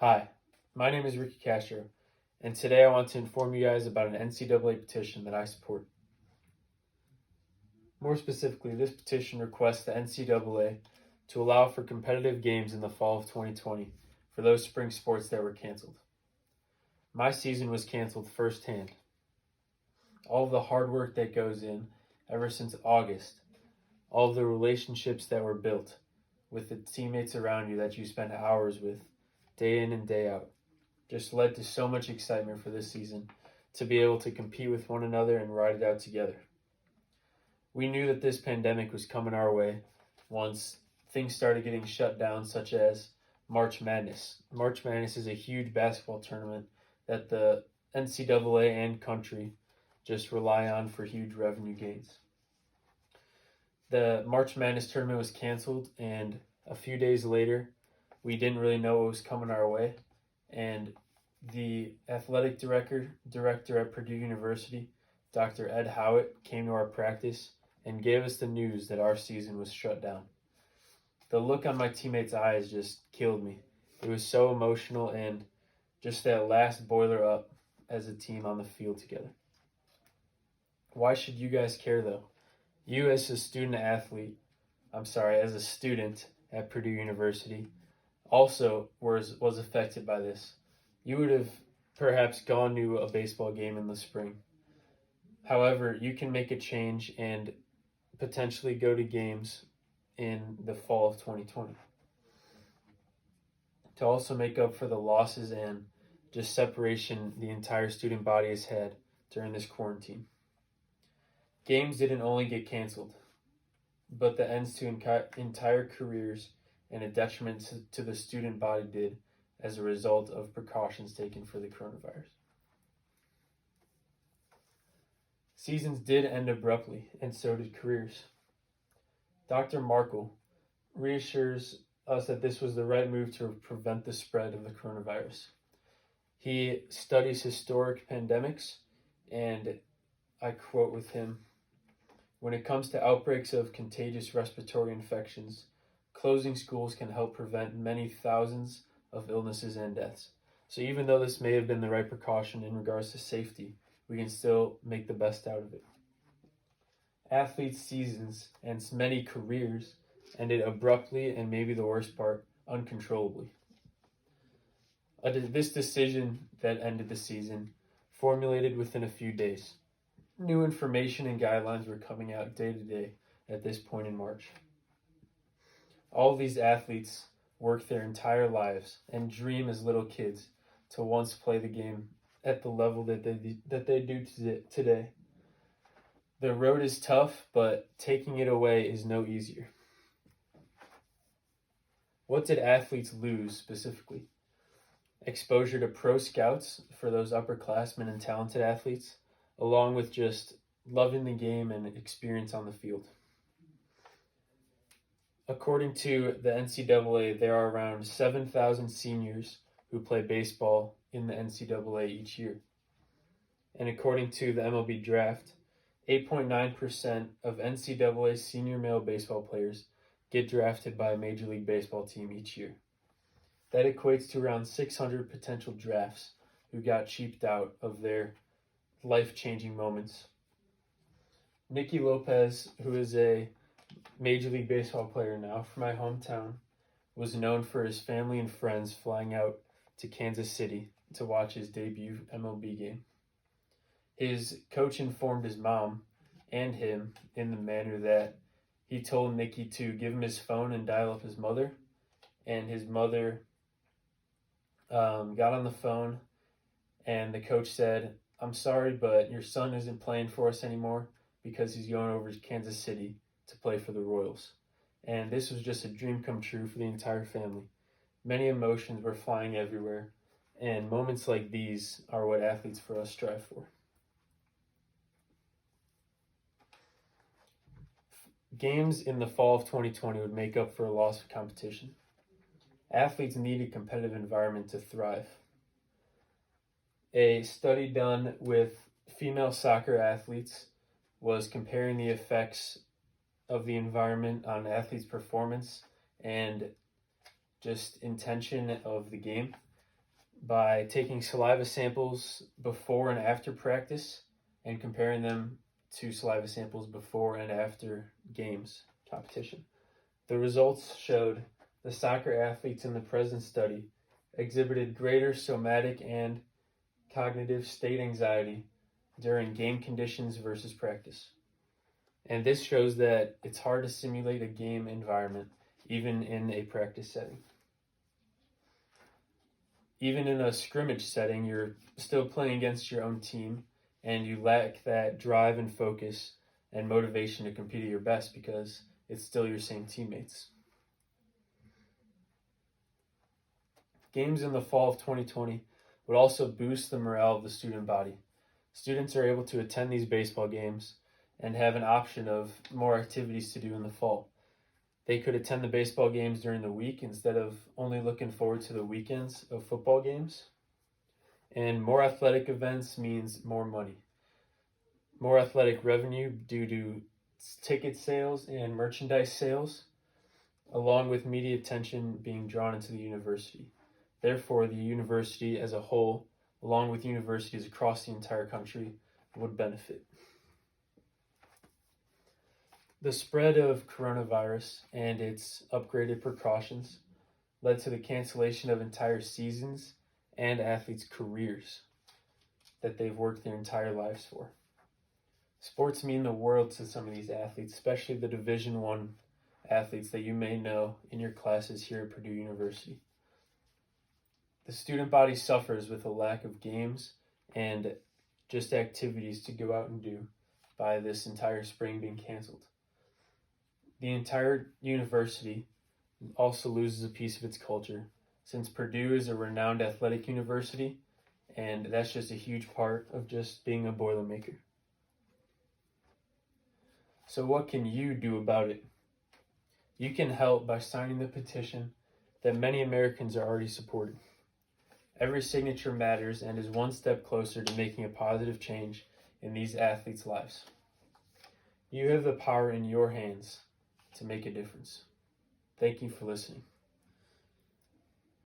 Hi, my name is Ricky Castro, and today I want to inform you guys about an NCAA petition that I support. More specifically, this petition requests the NCAA to allow for competitive games in the fall of 2020 for those spring sports that were canceled. My season was canceled firsthand. All of the hard work that goes in ever since August, all of the relationships that were built with the teammates around you that you spend hours with day in and day out, just led to so much excitement for this season to be able to compete with one another and ride it out together. We knew that this pandemic was coming our way once things started getting shut down, such as March Madness. March Madness is a huge basketball tournament that the NCAA and country just rely on for huge revenue gains. The March Madness tournament was canceled, and a few days later, we didn't really know what was coming our way. And the athletic director at Purdue University, Dr. Ed Howitt, came to our practice and gave us the news that our season was shut down. The look on my teammates' eyes just killed me. It was so emotional, and just that last boiler up as a team on the field together. Why should you guys care though? You as a student at Purdue University also was affected by this. You would have perhaps gone to a baseball game in the spring. However, you can make a change and potentially go to games in the fall of 2020 to also make up for the losses and just separation the entire student body has had during this quarantine. Games didn't only get canceled, but the ends to entire careers and a detriment to the student body did as a result of precautions taken for the coronavirus. Seasons did end abruptly, and so did careers. Dr. Markle reassures us that this was the right move to prevent the spread of the coronavirus. He studies historic pandemics, and I quote with him, "When it comes to outbreaks of contagious respiratory infections, closing schools can help prevent many thousands of illnesses and deaths. So even though this may have been the right precaution in regards to safety, we can still make the best out of it." Athletes' seasons and many careers ended abruptly, and maybe the worst part, uncontrollably. This decision that ended the season formulated within a few days. New information and guidelines were coming out day to day at this point in March. All of these athletes work their entire lives and dream as little kids to once play the game at the level that they do today. The road is tough, but taking it away is no easier. What did athletes lose specifically? Exposure to pro scouts for those upperclassmen and talented athletes, along with just loving the game and experience on the field. According to the NCAA, there are around 7,000 seniors who play baseball in the NCAA each year. And according to the MLB draft, 8.9% of NCAA senior male baseball players get drafted by a Major League Baseball team each year. That equates to around 600 potential drafts who got cheaped out of their life-changing moments. Nicky Lopez, who is a Major League Baseball player now from my hometown, was known for his family and friends flying out to Kansas City to watch his debut MLB game. His coach informed his mom and him in the manner that he told Nicky to give him his phone and dial up his mother, and his mother got on the phone, and the coach said, "I'm sorry, but your son isn't playing for us anymore because he's going over to Kansas City to play for the Royals." And this was just a dream come true for the entire family. Many emotions were flying everywhere, and moments like these are what athletes for us strive for. Games in the fall of 2020 would make up for a loss of competition. Athletes need a competitive environment to thrive. A study done with female soccer athletes was comparing the effects of the environment on athletes' performance and just intention of the game. by taking saliva samples before and after practice and comparing them to saliva samples before and after games competition. The results showed the soccer athletes in the present study exhibited greater somatic and cognitive state anxiety during game conditions versus practice. And this shows that it's hard to simulate a game environment even in a practice setting. Even in a scrimmage setting, you're still playing against your own team, and you lack that drive and focus and motivation to compete at your best because it's still your same teammates. Games in the fall of 2020 would also boost the morale of the student body. Students are able to attend these baseball games and have an option of more activities to do in the fall. They could attend the baseball games during the week instead of only looking forward to the weekends of football games. And more athletic events means more money. More athletic revenue due to ticket sales and merchandise sales, along with media attention being drawn into the university. Therefore, the university as a whole, along with universities across the entire country, would benefit. The spread of coronavirus and its upgraded precautions led to the cancellation of entire seasons and athletes' careers that they've worked their entire lives for. Sports mean the world to some of these athletes, especially the Division I athletes that you may know in your classes here at Purdue University. The student body suffers with a lack of games and just activities to go out and do by this entire spring being canceled. The entire university also loses a piece of its culture, since Purdue is a renowned athletic university, and that's just a huge part of just being a Boilermaker. So what can you do about it? You can help by signing the petition that many Americans are already supporting. Every signature matters and is one step closer to making a positive change in these athletes' lives. You have the power in your hands to make a difference. Thank you for listening.